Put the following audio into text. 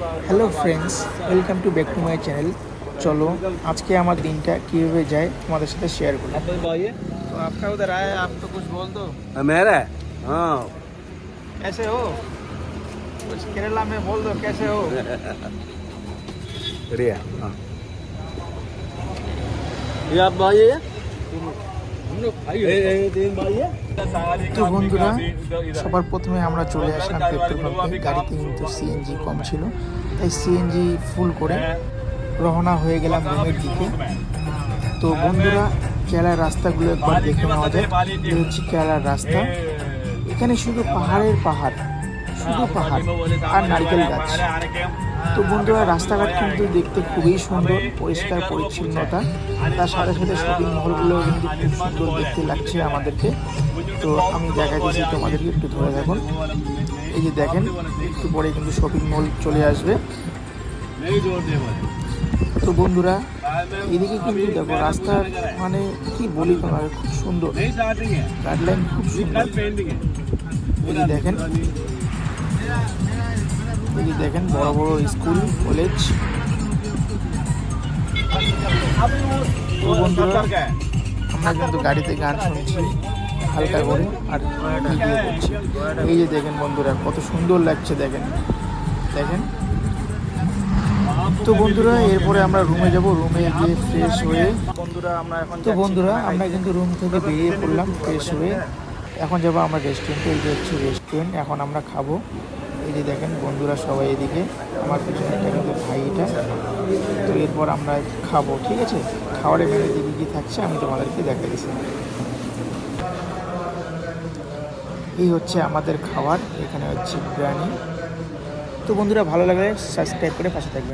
Hello friends, welcome to back to my channel. चलो आज के हमारे दिन का कীভাবে যায় তোমাদের সাথে শেয়ার করি। तो आपका उधर आया, आप तो कुछ बोल दो। मेरा हाँ कैसे हो? कुछ केरला में बोल दो, कैसे हो? बढ़िया हाँ ये आप भाई है तीन भाई है। তো বন্ধুরা, সবার প্রথমে আমরা চলে আসলাম পেট্রোল পাম্পে। গাড়িতে কিন্তু সিএনজি কম ছিল, তাই সিএনজি ফুল করে রওনা হয়ে গেলাম রুমের দিকে। তো বন্ধুরা, কেরালার রাস্তাগুলো একবার দেখে নেওয়া যায়। এই হচ্ছে কেরালার রাস্তা। এখানে শুধু পাহাড়ের পাহাড়, শুধু পাহাড় আর নারকেল গাছ। তো বন্ধুরা, রাস্তাঘাট কিন্তু দেখতে খুবই সুন্দর, পরিষ্কার পরিচ্ছন্নতা। তার সাথে সাথে শপিং মলগুলো কিন্তু খুব সুন্দর দেখতে লাগছে আমাদেরকে। তো আমি দেখা দিচ্ছি তোমাদেরকে, একটু ধরে দেখুন। এই যে দেখেন, একটু পরে কিন্তু শপিং মল চলে আসবে। তো বন্ধুরা, এদিকে কিন্তু দেখো রাস্তার মানে কি বলি তোমার, খুব সুন্দর গাইডলাইন, খুব সুন্দর। এই যে দেখেন, এই যে দেখেন বড় বড় স্কুল কলেজ। তো বন্ধুরা, আমরা কিন্তু গাড়িতে গান শুনছি হালকা করে আর ভিডিও করছি। এই যে দেখেন বন্ধুরা, কত সুন্দর লাগছে, দেখেন দেখেন। তো বন্ধুরা, এরপরে আমরা রুমে যাব। রুমে গিয়ে ফ্রেশ হয়ে বন্ধুরা আমরা কিন্তু রুম থেকে বেরিয়ে পড়লাম ফ্রেশ হয়ে। এখন যাবো আমরা রেস্টুরেন্টে। এই যে হচ্ছে রেস্টুরেন্ট, এখন আমরা খাবো। এই যে দেখেন বন্ধুরা, সবাই এদিকে, আমার পিছনে একটা কিন্তু ভাই এটা। তো এরপর আমরা খাবো, ঠিক আছে? খাবারের মেনু দিকে কী থাকছে আমি তোমাদেরকে দেখা দিচ্ছি। এই হচ্ছে আমাদের খাবার, এখানে হচ্ছে বিরিয়ানি। তো বন্ধুরা, ভালো লাগলে সাবস্ক্রাইব করে পাশে থাকবে।